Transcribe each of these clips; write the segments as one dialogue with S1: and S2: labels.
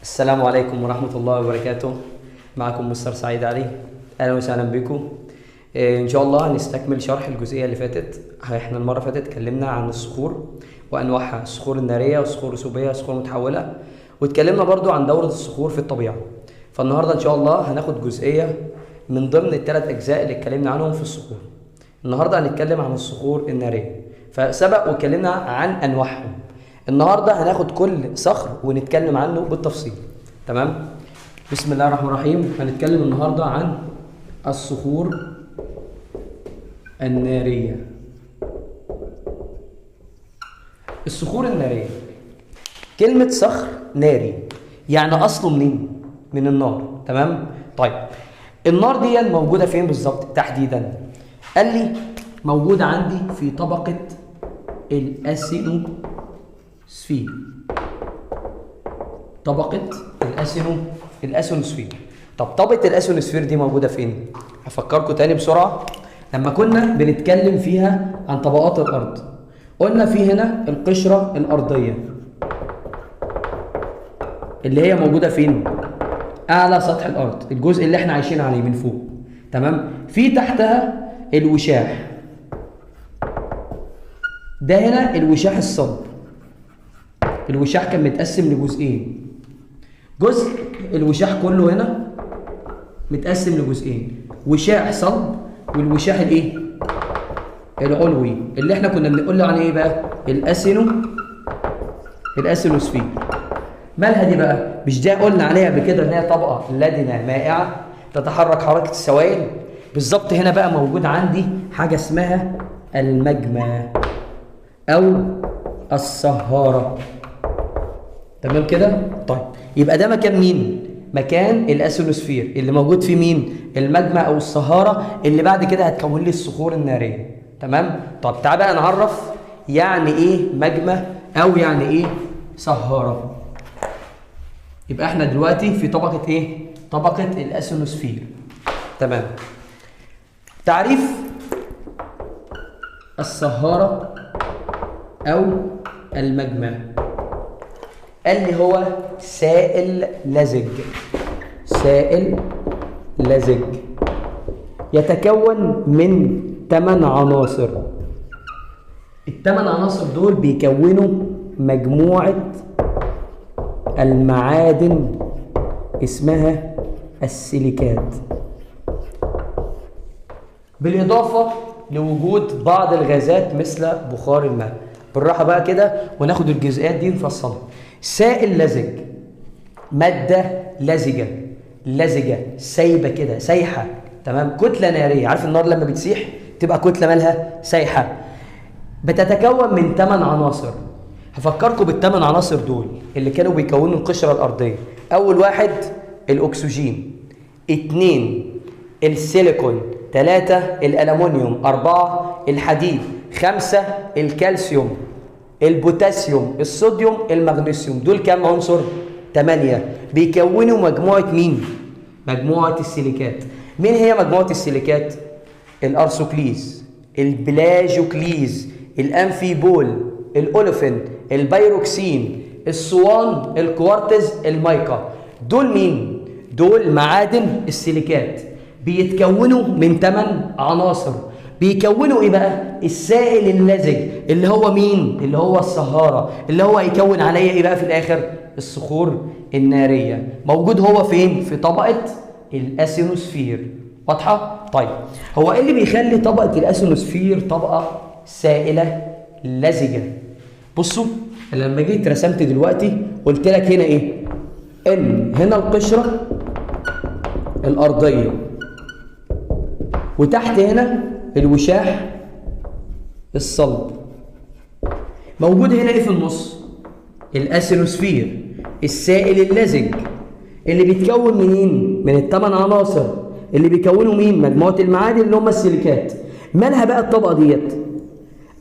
S1: السلام عليكم ورحمة الله وبركاته. معكم مستر سعيد علي. أهلا وسهلا بكم. إن شاء الله هنستكمل شرح الجزئية اللي فاتت. احنا المرة اللي فاتت اتكلمنا عن الصخور وأنواعها، الصخور النارية والصخور الرسوبية والصخور المتحولة، واتكلمنا برضو عن دورة الصخور في الطبيعة. فالنهاردة إن شاء الله هناخد جزئية من ضمن الثلاث أجزاء اللي اتكلمنا عنهم في الصخور. النهاردة هنتكلم عن الصخور النارية، فسبق واتكلمنا عن أنواعهم. النهارده هناخد كل صخر ونتكلم عنه بالتفصيل. تمام؟ بسم الله الرحمن الرحيم. هنتكلم النهارده عن الصخور النارية. الصخور النارية، كلمة صخر ناري يعني أصله منين؟ من النار. تمام؟ طيب النار دي موجودة فين بالظبط تحديدا؟ قال لي موجودة عندي في طبقة الأسينوسفير. طبقة الأسينوسفير. طب طبقة الأسينوسفير دي موجودة فين؟ هفكركم تاني بسرعة. لما كنا بنتكلم فيها عن طبقات الأرض قلنا في هنا القشرة الأرضية اللي هي موجودة فين؟ أعلى سطح الأرض، الجزء اللي احنا عايشين عليه من فوق. تمام؟ في تحتها الوشاح. ده هنا الوشاح الصلب. الوشاح كان متقسم لجزئين. جزء الوشاح كله هنا متقسم لجزئين، وشاح صلب والوشاح الايه؟ العلوي، اللي احنا كنا بنقول له عن ايه بقى؟ الاسينوسفير. مالها دي بقى؟ مش ده قلنا عليها قبل كده ان هي طبقه لدنه مائعه تتحرك حركه السوائل؟ بالظبط هنا بقى موجود عندي حاجه اسمها المجمة او الصهارة. تمام كده؟ طيب يبقى ده مكان مين؟ مكان الاسينوسفير اللي موجود فيه مين؟ المجمة او الصهارة اللي بعد كده هتكون لي الصخور النارية. تمام؟ طب تعال بقى نعرف يعني ايه مجمة او يعني ايه صهارة. يبقى احنا دلوقتي في طبقة ايه؟ طبقة الاسينوسفير. تمام. تعريف الصهارة أو المجمة، قال لي هو سائل لزج. سائل لزج يتكون من 8 عناصر. ال8 عناصر دول بيكونوا مجموعة المعادن اسمها السيليكات، بالإضافة لوجود بعض الغازات مثل بخار الماء. بالراحة بقى كده وناخد الجزئيات دي نفصلها. سائل لزج، مادة لزجة سايبة كده، سايحة. تمام؟ كتلة نارية. عارف النار لما بتسيح تبقى كتلة مالها؟ سايحة. بتتكون من 8 عناصر. هفكركم بال8 عناصر دول اللي كانوا بيكونوا القشرة الأرضية. أول واحد الأكسجين، 2 السيليكون، 3 الألمنيوم، 4 الحديد، 5 الكالسيوم، البوتاسيوم، الصوديوم، المغنيسيوم. دول كام عنصر؟ 8. بيكونوا مجموعة مين؟ مجموعة السيليكات. مين هي مجموعة السيليكات؟ الأرسوكليز، البلاجوكليز، الأمفيبول، الأوليفين، البيروكسين، الصوان، الكوارتز، المايكا. دول مين؟ دول معادن السيليكات. بيتكونوا من 8 عناصر. بيكونوا ايه بقى؟ السائل اللزج اللي هو مين؟ اللي هو الصهارة، اللي هو هيكون عليا ايه بقى في الاخر؟ الصخور النارية. موجود هو فين؟ في طبقة الاسينوسفير. واضحة؟ طيب هو ايه اللي بيخلي طبقة الاسينوسفير طبقة سائلة لزجة؟ بصوا لما جيت رسمت دلوقتي قلت لك هنا ايه؟ ان هنا القشرة الأرضية، وتحت هنا الوشاح الصلب. موجود هنا ايه في النص؟ الاسينوسفير، السائل اللزج اللي بيتكون منين؟ من ال8 عناصر اللي بيكونوا مين؟ مجموعة المعادن اللي هم السيليكات. مالها بقى الطبقة ديت؟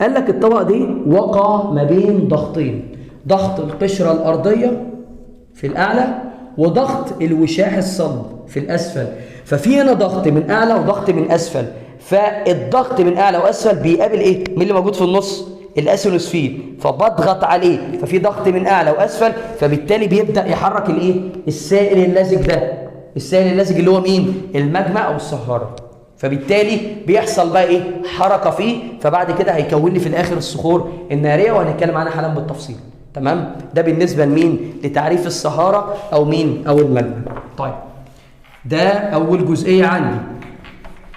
S1: قال لك الطبقة دي وقع ما بين ضغطين، ضغط القشرة الأرضية في الأعلى وضغط الوشاح الصلب في الأسفل. ففي هنا ضغط من أعلى وضغط من أسفل. فالضغط من أعلى وأسفل بيقابل إيه؟ مين اللي موجود في النص؟ الاسينوسفير، فبضغط عليه ففي ضغط من اعلى واسفل، فبالتالي بيبدا يحرك الايه؟ السائل اللزج ده. السائل اللزج اللي هو مين؟ الماجما او الصهاره. فبالتالي بيحصل بقى ايه؟ حركه فيه، فبعد كده هيكون لي في الاخر الصخور الناريه، وهنتكلم عنها حالا بالتفصيل. تمام؟ ده بالنسبه لمين؟ لتعريف الصهاره او مين؟ او الماجما. طيب ده اول جزئيه عندي.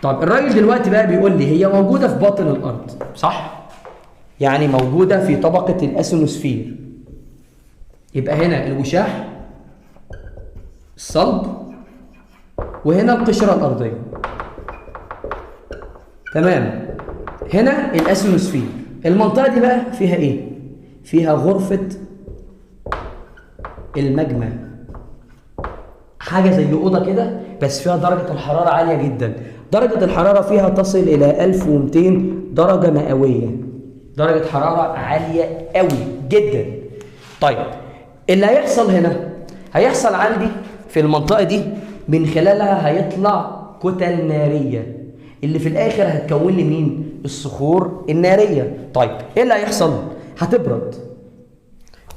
S1: طب الراجل دلوقتي بقى بيقول لي هي موجوده في باطن الارض، صح؟ يعني موجوده في طبقه الاسينوسفير. يبقى هنا الوشاح، الصلب، وهنا القشره الارضيه. تمام؟ هنا الاسينوسفير. المنطقه دي بقى فيها ايه؟ فيها غرفه الماجما، حاجه زي اوضه كده بس فيها درجه الحراره عاليه جدا. درجه الحراره فيها تصل الى 1200 درجه مئويه. درجه حراره عاليه قوي جدا. طيب اللي هيحصل هنا، هيحصل عندي في المنطقه دي من خلالها هيطلع كتل ناريه اللي في الاخر هتكون لي مين؟ الصخور الناريه. طيب ايه اللي هيحصل؟ هتبرد.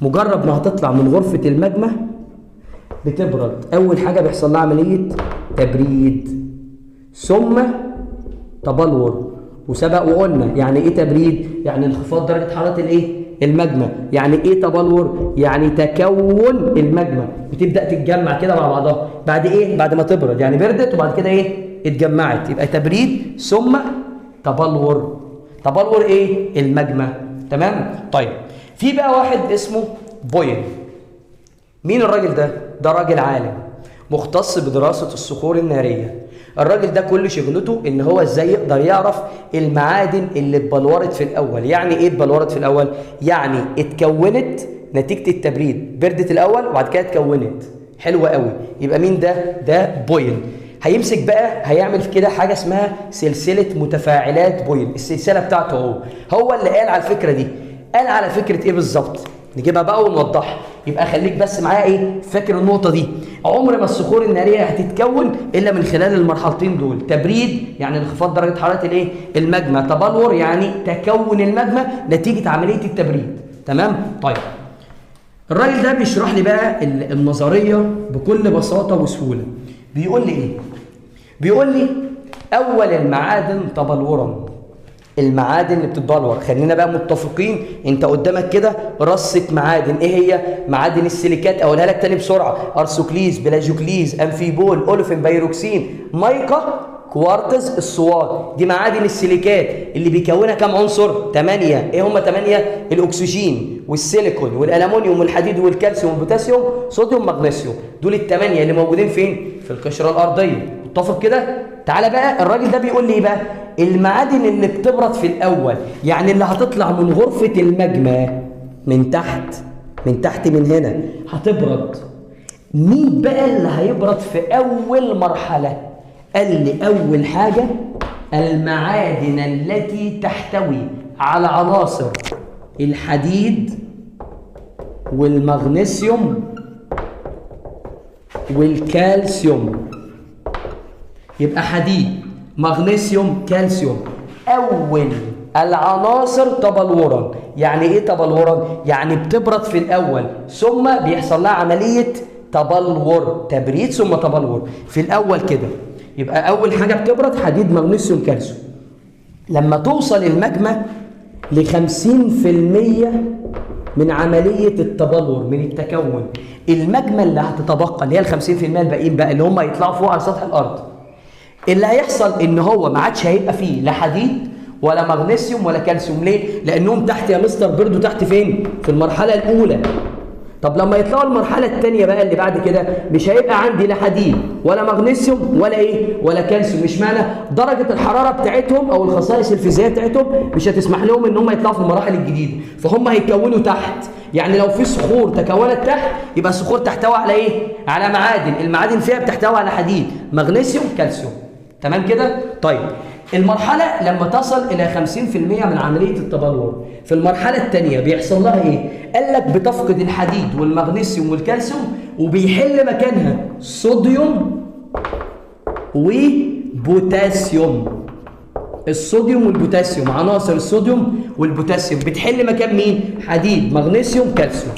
S1: مجرد ما هتطلع من غرفه الماجما بتبرد. اول حاجه بيحصل لها عمليه تبريد ثم تبلور. وسبق وقلنا يعني ايه تبريد؟ يعني انخفاض درجه حراره الايه؟ الماجما. يعني ايه تبلور؟ يعني تكون الماجما بتبدا تتجمع كده مع بعضها. بعد ايه؟ بعد ما تبرد، يعني بردت وبعد كده ايه؟ اتجمعت. يبقى تبريد ثم تبلور. تبلور ايه؟ الماجما. تمام؟ طيب في بقى واحد اسمه بويل. مين الراجل ده؟ ده راجل عالم مختص بدراسة الصخور النارية. الراجل ده كل شغلته ان هو ازاي يقدر يعرف المعادن اللي اتبلورت في الاول. يعني ايه اتبلورت في الاول؟ يعني اتكونت نتيجة التبريد، بردت الاول وبعد كده اتكونت. حلوة قوي. يبقى مين ده؟ ده بويل. هيمسك بقى هيعمل كده حاجة اسمها سلسلة متفاعلات بويل. السلسلة بتاعته هو اللي قال على الفكرة دي. قال على فكرة ايه بالظبط؟ نجيبها بقى ونوضحها. يبقى خليك بس معايا ايه؟ فاكر النقطة دي. عمر ما الصخور النارية هتتكون الا من خلال المرحلتين دول. تبريد يعني انخفاض درجة حرارة الايه؟ الماجما. تبلور يعني تكون الماجما نتيجة عملية التبريد. تمام؟ طيب الراجل ده بيشرح لي بقى النظرية بكل بساطة وسهولة. بيقول لي ايه؟ بيقول لي اول المعادن تبلورا. المعادن اللي بتتبلور، خلينا بقى متفقين، انت قدامك كده رصه معادن. ايه هي؟ معادن السيليكات. اقولها لك تاني بسرعه: ارسوكليز، بلاجيوكليز، امفيبول، اوليفين، بايروكسين، مايكا، كوارتز، الصواد. دي معادن السيليكات اللي بيكونها كام عنصر؟ 8. ايه هم 8؟ الاكسجين والسيليكون والالومنيوم والحديد والكالسيوم والبوتاسيوم، صوديوم، مغنيسيوم. دول ال8 اللي موجودين فين؟ في القشره الارضيه. متفق كده؟ تعالى بقى الراجل ده بيقول لي ايه بقى؟ المعادن اللي بتبرد في الاول، يعني اللي هتطلع من غرفه الماجما من تحت من هنا هتبرد. مين بقى اللي هيبرد في اول مرحله؟ قال لي اول حاجه المعادن التي تحتوي على عناصر الحديد والمغنيسيوم والكالسيوم. يبقى حديد، مغنيسيوم، كالسيوم. اول العناصر تبلورا. يعني ايه تبلورا؟ يعني بتبرد في الاول ثم بيحصل لها عمليه تبلور. تبريد ثم تبلور في الاول كده. يبقى اول حاجه بتبرد حديد، مغنيسيوم، كالسيوم. لما توصل الماجما ل 50% من عمليه التبلور، من التكون، الماجما اللي هتتبقى اللي هي ال 50% الباقيين بقى اللي هم هيطلعوا فوق على سطح الارض، اللي هيحصل ان هو ما عادش هيبقى فيه لا حديد ولا مغنيسيوم ولا كالسيوم. ليه؟ لانهم تحت يا مستر بردوا تحت فين؟ في المرحله الاولى. طب لما يطلعوا المرحله الثانيه بقى اللي بعد كده مش هيبقى عندي لا حديد ولا مغنيسيوم ولا ايه؟ ولا كالسيوم. مش معنى درجه الحراره بتاعتهم او الخصائص الفيزيائيه بتاعتهم مش هتسمح لهم ان هم يطلعوا في المراحل الجديده، فهم هيكونوا تحت. يعني لو في صخور تكونت تحت يبقى الصخور تحتوي على ايه؟ على معادن. المعادن فيها بتحتوي على حديد، مغنيسيوم، كالسيوم. تمام كده؟ طيب المرحله لما تصل الى 50% من عمليه التبلور، في المرحله الثانيه بيحصل لها ايه؟ قال لك بتفقد الحديد والمغنيسيوم والكالسيوم وبيحل مكانها صوديوم وبوتاسيوم. الصوديوم والبوتاسيوم، عناصر الصوديوم والبوتاسيوم بتحل مكان مين؟ حديد، مغنيسيوم، كالسيوم.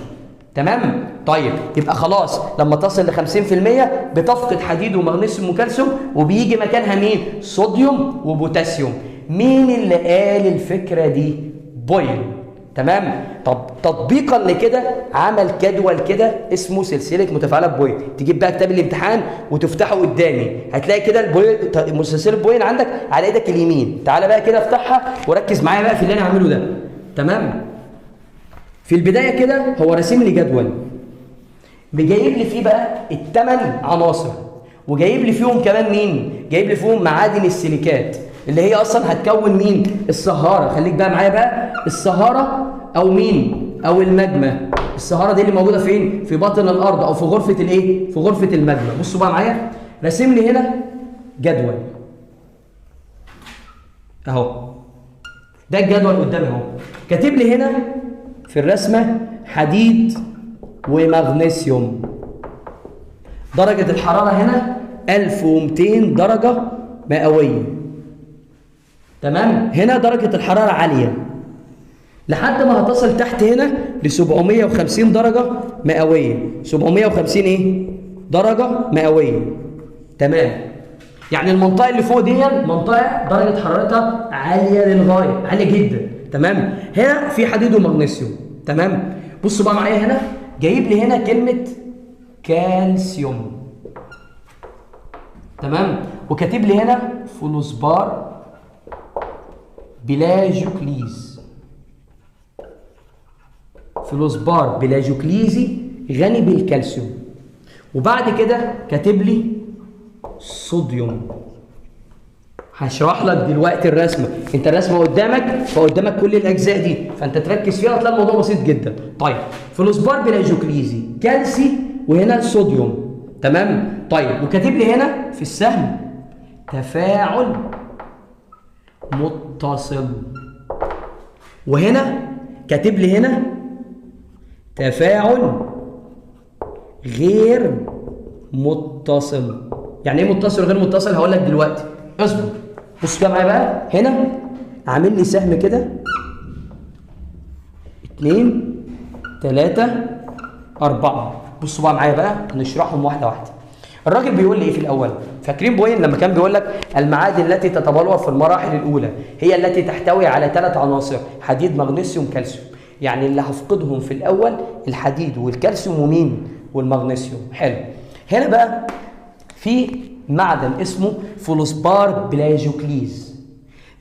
S1: تمام؟ طيب يبقى خلاص لما تصل ل 50% بتفقد حديد ومغنيسيوم وكالسيوم وبيجي مكانها مين؟ صوديوم وبوتاسيوم. مين اللي قال الفكرة دي؟ بويل. تمام؟ طب تطبيقا لكده عمل جدول كده اسمه سلسله متفاعلات بويل. تجيب بقى كتاب الامتحان وتفتحه قدامي، هتلاقي كده البويل، سلسله بويل عندك على ايدك اليمين. تعالى بقى كده افتحها وركز معايا بقى في اللي انا هعمله ده. تمام؟ في البدايه كده هو راسم لي جدول، جايب لي فيه بقى الثمان عناصر، وجايب لي فيهم كمان مين؟ جايب لي فيهم معادن السيليكات اللي هي اصلا هتكون مين؟ الصهاره. خليك بقى معايا بقى، الصهاره او مين؟ او الماجما. الصهاره دي اللي موجوده فين؟ في باطن الارض او في غرفه الايه؟ في غرفه الماجما. بصوا بقى معايا، راسم لي هنا جدول اهو، ده الجدول قدامي اهو. كاتب لي هنا في الرسمه حديد ومغنيسيوم. درجه الحراره هنا 1200 درجه مئويه. تمام؟ هنا درجه الحراره عاليه لحد ما هتصل تحت هنا ل 750 درجة مئوية. 750 ايه؟ درجة مئوية. تمام؟ يعني المنطقة اللي فوق دي منطقة درجة حرارتها عالية للغاية، عالية جدا. تمام؟ هنا في حديد ومغنيسيوم. تمام؟ بصوا بقى معايا هنا، جايب لي هنا كلمة كالسيوم. تمام؟ وكاتب لي هنا فلوسبار بلاجوكليز. فلوسبار بلاجوكليزي غني بالكالسيوم. وبعد كده كاتب لي صوديوم. هشرح لك دلوقتي الرسمه، انت الرسمه قدامك فقدامك كل الاجزاء دي، فانت تركز فيها هتلاقي الموضوع بسيط جدا. طيب فلوسبار بلاجوكليزي كالسي وهنا الصوديوم. تمام؟ طيب وكاتب لي هنا في السهم تفاعل متصل، وهنا كاتب لي هنا تفاعل غير متصل. يعني ايه متصل وغير متصل؟ هقول لك دلوقتي، اصبر. بص كده معايا بقى، هنا عامل لي سهم كده 2 3 4. بصوا بقى معايا بقى نشرحهم واحده واحده. الراجل بيقول لي ايه في الاول؟ فاكرين بوين لما كان بيقول لك المعادن التي تتبلور في المراحل الاولى هي التي تحتوي على 3 عناصر: حديد، مغنيسيوم، كالسيوم. يعني اللي هفقدهم في الاول الحديد والكالسيوم ومين؟ والمغنيسيوم. حلو. هنا بقى في معدن اسمه فلوسبار بلاجوكليز،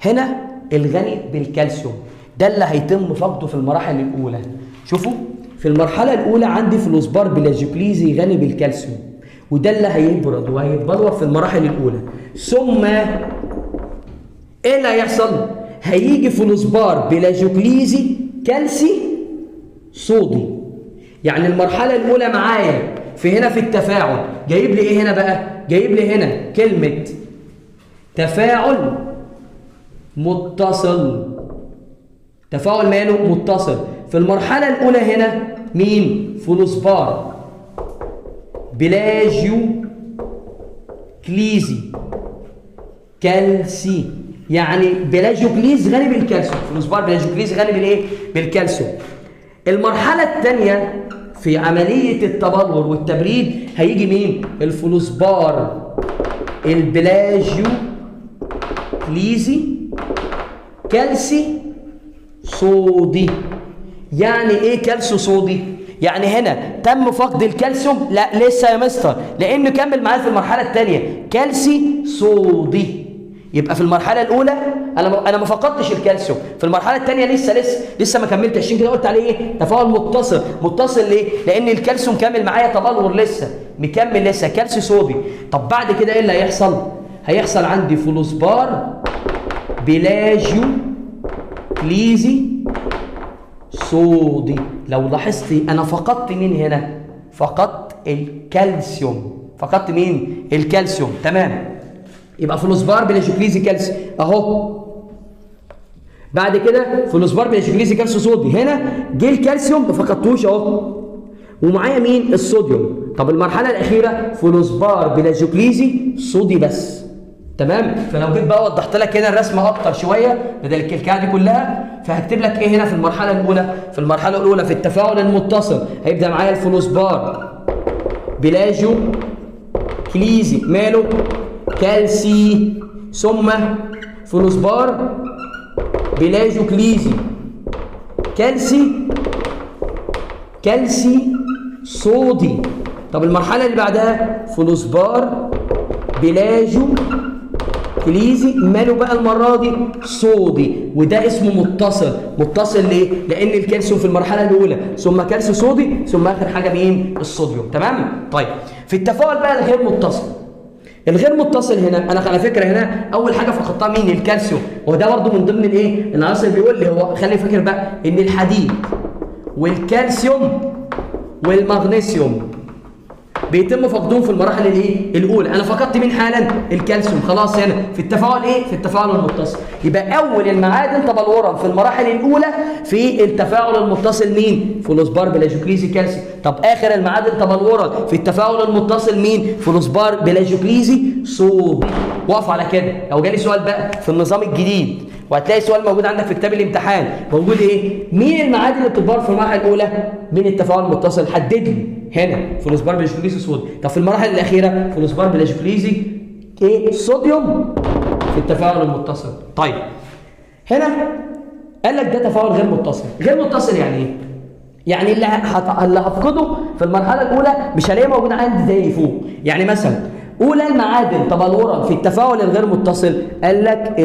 S1: هنا الغني بالكالسيوم، ده اللي هيتم فقده في المراحل الاولى. شوفوا في المرحله الاولى عندي فلوسبار بلاجوكليزي غني بالكالسيوم، وده اللي هيبرد وهيتبلور في المراحل الاولى. ثم ايه اللي هيحصل؟ هيجي فلوسبار بلاجوكليزي كالسي صودي. يعني المرحله الاولى معايا في هنا في التفاعل جايب لي ايه هنا بقى؟ جايب لي هنا كلمه تفاعل متصل. تفاعل ماله؟ متصل. في المرحله الاولى هنا مين؟ فلوسبار بلاجوكليزي كالسي. يعني بلاجوكليز غني بالكالسيوم، فلوسبار بلاجوكليز غني بالايه؟ بالكالسيوم. المرحله الثانيه في عمليه التبلور والتبريد هيجي مين؟ الفلوسبار البلاجوكليزي كالسي صودي. يعني ايه كالسيو صودي؟ يعني هنا تم فقد الكالسيوم؟ لا لسه يا مستر، لانه كمل معايا في المرحله الثانيه كالسي صودي. يبقى في المرحله الاولى انا ما فقدتش الكالسيوم، في المرحله الثانيه لسه ما كملتش. عشان كده قلت عليه ايه؟ تفاعل متصل. متصل ليه؟ لان الكالسيوم كامل معايا تبلور، لسه مكمل، لسه كالسي صودي. طب بعد كده ايه اللي هيحصل؟ هيحصل عندي فلوسبار بلاجوكليزي صودي. لو لاحظتي انا فقدت مين هنا؟ فقدت الكالسيوم. فقدت مين؟ الكالسيوم. تمام؟ يبقى فلوسبار بلاجوكليزي كالسي اهو. بعد كده فلوسبار بلاجوكليزي كالسي صودي، هنا جه الكالسيوم ما فقدتوش اهو، ومعايا مين؟ الصوديوم. طب المرحله الاخيره فلوسبار بلاجوكليزي صودي بس. تمام. فلو جيت بقى وضحت لك هنا الرسمه اكتر شويه بدل الكلكعه دي كلها، فهكتب لك ايه هنا في المرحله الاولى. في المرحله الاولى في التفاعل المتصل هيبدا معايا الفلوسبار بلاجو كليزي ماله كالسي، ثم فلوسبار بلاجو كليزي كالسي صودي. طب المرحله اللي بعدها فلوسبار بلاجو كليزي ماله بقى المره دي صودي، وده اسمه متصل ليه؟ لان الكالسيوم في المرحله الاولى ثم كالسيوم صودي ثم اخر حاجه مين؟ الصوديوم. تمام. طيب في التفاعل بقى الغير متصل هنا، انا على فكره هنا اول حاجه فقدتها مين؟ الكالسيوم، وده برضو من ضمن الايه؟ العناصر بيقول لي هو خلي فاكر بقى ان الحديد والكالسيوم والمغنيسيوم بيتم فقدهم في المراحل الايه؟ الاولى. انا فقدت مين حالا؟ الكالسيوم. خلاص هنا في التفاعل ايه؟ في التفاعل المتصل. يبقى اول المعادن تبلورا في المراحل الاولى في التفاعل المتصل مين؟ فلوسبار بلاجوكليزي كالسيوم. طب اخر المعادن تبلورا في التفاعل المتصل مين؟ فلوسبار بلاجوكليزي صودي. واقف على كده. لو جالي سؤال بقى في النظام الجديد وهتلاقي سؤال موجود عندك في كتاب الامتحان موجود ايه؟ مين المعادن اللي بتتبار في المرحله الاولى من التفاعل المتصل؟ حدد لي هنا فلوسبار بلاجوكليزي صودي. طب في المراحل الاخيره فلوسبار بلاجوكليزي ايه؟ صوديوم في التفاعل المتصل. طيب هنا قال لك ده تفاعل غير متصل يعني ايه؟ يعني اللي هفقده في المرحله الاولى مش هلاقيه موجود عندي زي فوق. يعني مثلا اولى المعادن تبلورا في التفاعل الغير متصل قال لك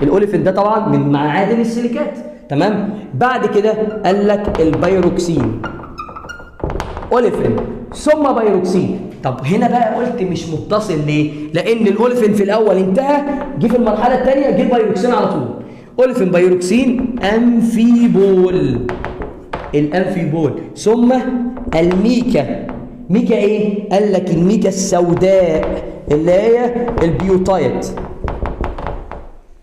S1: الاوليفين ده طبعا من معادن السيليكات. تمام. بعد كده قال لك البيروكسين اوليفين ثم بيروكسين. طب هنا بقى قلت مش متصل ليه؟ لان الاوليفين في الاول انتهى، جه في المرحله الثانيه جه البيروكسين على طول. اوليفين بيروكسين الانفيبول ثم الميكا ايه؟ قال لك الميكا السوداء اللي هي البيوتايت.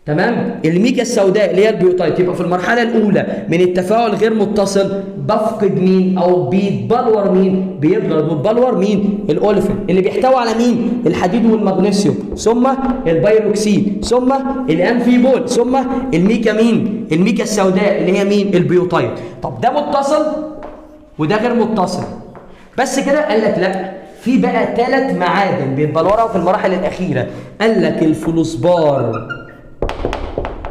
S1: تمام. الميكا السوداء اللي هي البيوتايت. يبقى في المرحله الاولى من التفاعل غير متصل بفقد مين او بيتبلور مين؟ بيتبلور مين؟ الاوليفين اللي بيحتوي على مين؟ الحديد والمغنيسيوم ثم البيروكسين ثم الانفيبول ثم الميكا مين؟ الميكا السوداء اللي هي مين؟ البيوتايت. طب ده متصل وده غير متصل. بس كده؟ قال لك لا، في بقى 3 معادن بيتبلوروا في المراحل الاخيره. قال لك الفلوسبار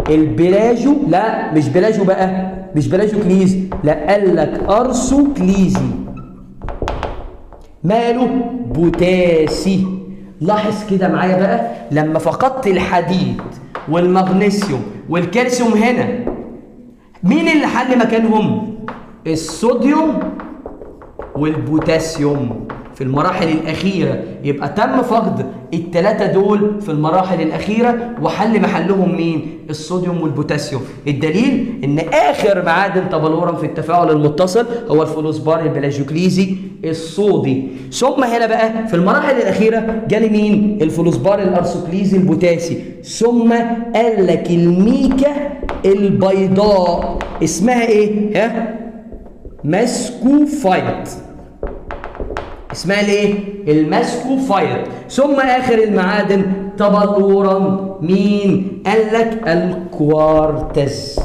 S1: البلاجو، لا مش بلاجو بقى، مش بلاجو كليزي، لا قال لك ارسو كليزي ماله بوتاسي. لاحظ كده معايا بقى لما فقدت الحديد والمغنيسيوم والكالسيوم هنا مين اللي حل مكانهم؟ الصوديوم والبوتاسيوم في المراحل الأخيرة. يبقى تم فقد ال3 دول في المراحل الأخيرة وحل محلهم مين؟ الصوديوم والبوتاسيوم. الدليل إن آخر معادن تبلورا في التفاعل المتصل هو الفلوسبار البلاجوكليزي الصودي. ثم هنا بقى في المراحل الأخيرة جالي مين؟ الفلوسبار الأرسوكليزي البوتاسي. ثم قال لك الميكا البيضاء اسمها إيه؟ ماسكوفايت. اسمها الايه؟ الماسكوفايت. ثم اخر المعادن تبلورا مين؟ قال لك الكوارتز.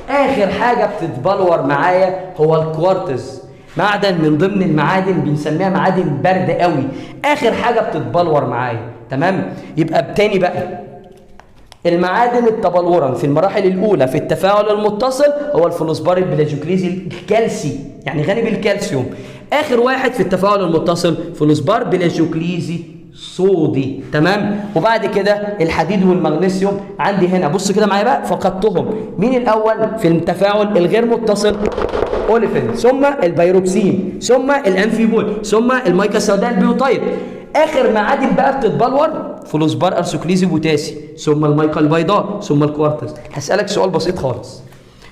S1: اخر حاجه بتتبلور معايا هو الكوارتز، معدن من ضمن المعادن بنسميها معادن برد قوي. اخر حاجه بتتبلور معايا. تمام. يبقى تاني بقى المعادن التبلورا في المراحل الاولى في التفاعل المتصل هو الفلوسبار البلاجوكليزي الكالسي، يعني غني بالكالسيوم. اخر واحد في التفاعل المتصل فلوسبار بلاجوكليزي صودي. تمام. وبعد كده الحديد والمغنيسيوم عندي هنا بص كده معايا بقى فقدتهم. مين الاول في التفاعل الغير متصل؟ اوليفين ثم البيروكسين ثم الانفيبول ثم الميكا السوداء البيوتايت. اخر معادن بقى بتتبلور فلوسبار ارسوكليزي بوتاسي ثم الميكا البيضاء ثم الكوارتز. هسألك سؤال بسيط خالص،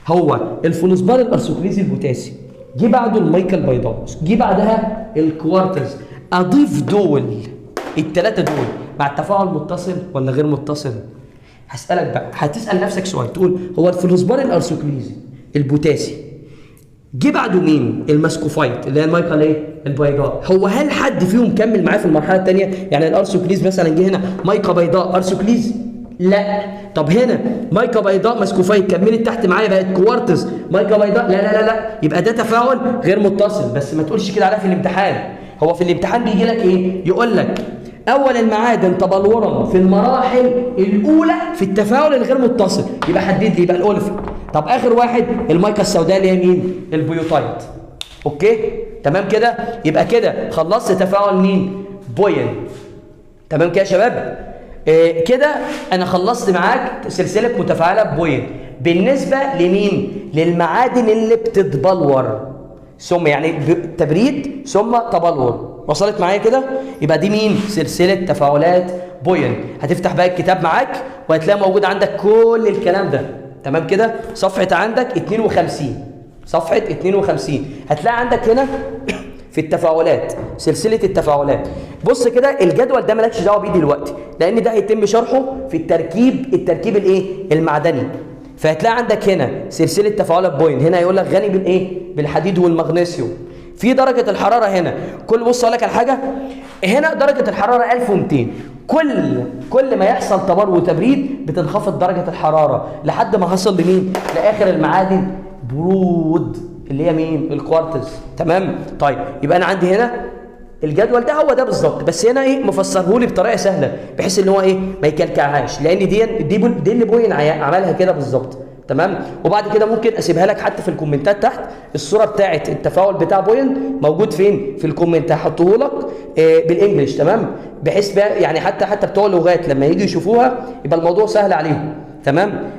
S1: هو الفلوسبار الارسوكليزي البوتاسي جه بعده الميكا البيضاء جه بعدها الكوارتز، اضيف دول ال3 دول مع التفاعل متصل ولا غير متصل؟ هسألك بقى، هتسأل نفسك سؤال تقول هو الفلوسبار الارسوكليزي البوتاسي جه بعده مين؟ الماسكوفايت اللي هي المايكا الايه؟ البيضاء. هو هل حد فيهم كمل معاه في المرحله الثانيه؟ يعني الارسوكليز مثلا جه هنا مايكا بيضاء ارسوكليز؟ لا. طب هنا مايكا بيضاء ماسكوفايت كملت تحت معايا بقت كوارتز مايكا بيضاء؟ لا لا لا لا، يبقى ده تفاعل غير متصل. بس ما تقولش كده عليها في الامتحان. هو في الامتحان بيجي لك ايه؟ يقول لك اول المعادن تبلورا في المراحل الاولى في التفاعل الغير متصل، يبقى حدد لي يبقى الاولفين. طب اخر واحد المايكا السوداء اللي هي مين؟ البيوتايد. اوكي تمام كده. يبقى كده خلصت تفاعل مين؟ بوين. تمام كده يا شباب. كده انا خلصت معاك سلسله متفاعله بوين بالنسبه لمين؟ للمعادن اللي بتتبلور ثم يعني تبريد ثم تبلور. وصلت معايا كده؟ يبقى دي مين؟ سلسله تفاعلات بوين. هتفتح بقى الكتاب معاك وهتلاقي موجود عندك كل الكلام ده. تمام كده. صفحه عندك 52 صفحه 52 هتلاقي عندك هنا في التفاعلات سلسله التفاعلات. بص كده الجدول ده مالكش دعوه بيه دلوقتي لان ده هيتم شرحه في التركيب الايه؟ المعدني. فهتلاقي عندك هنا سلسله تفاعلات بوين. هنا يقول لك غني بالايه؟ بالحديد والمغنيسيوم. في درجه الحراره هنا بص اقول لك على حاجه. هنا درجه الحراره 1200. كل ما يحصل تبرد وتبريد بتنخفض درجه الحراره لحد ما حصل لمين؟ لاخر المعادن برود اللي هي مين؟ الكوارتز. تمام. طيب يبقى انا عندي هنا الجدول ده هو ده بالظبط، بس هنا ايه؟ مفسره لي بطريقه سهله بحيث ان هو ايه؟ ما يكلكعهاش، لان دي اللي بوين عملها كده بالظبط. تمام. وبعد كده ممكن اسيبها لك حتى في الكومنتات تحت. الصوره بتاعه التفاعل بتاع بوين موجود فين؟ في الكومنت. هحطه لك بالانجلش. تمام. بحيث يعني حتى بتوع اللغات لما يجوا يشوفوها يبقى الموضوع سهل عليهم. تمام.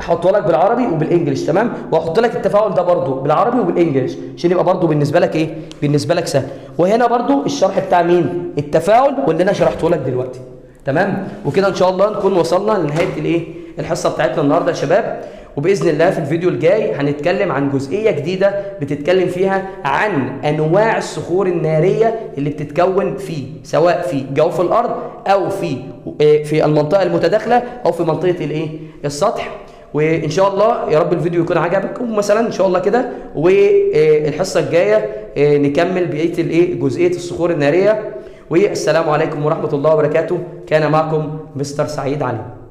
S1: هحطه لك بالعربي وبالانجلش. تمام. وهحط لك التفاعل ده برضو بالعربي وبالانجلش عشان يبقى برضو بالنسبه لك ايه؟ بالنسبه لك سهل. وهنا برضو الشرح بتاع مين؟ التفاعل واللي انا شرحته لك دلوقتي. تمام. وكده ان شاء الله نكون وصلنا لنهايه الايه؟ الحصه بتاعتنا النهارده يا شباب. وباذن الله في الفيديو الجاي هنتكلم عن جزئيه جديده بتتكلم فيها عن انواع الصخور الناريه اللي بتتكون سواء في جوف الارض او في المنطقه المتداخله او في منطقه الايه؟ السطح. وان شاء الله يا رب الفيديو يكون عجبكم مثلا ان شاء الله كده. والحصه الجايه نكمل بقيه الايه؟ جزئيه الصخور الناريه. والسلام عليكم ورحمه الله وبركاته. كان معكم مستر سعيد علي.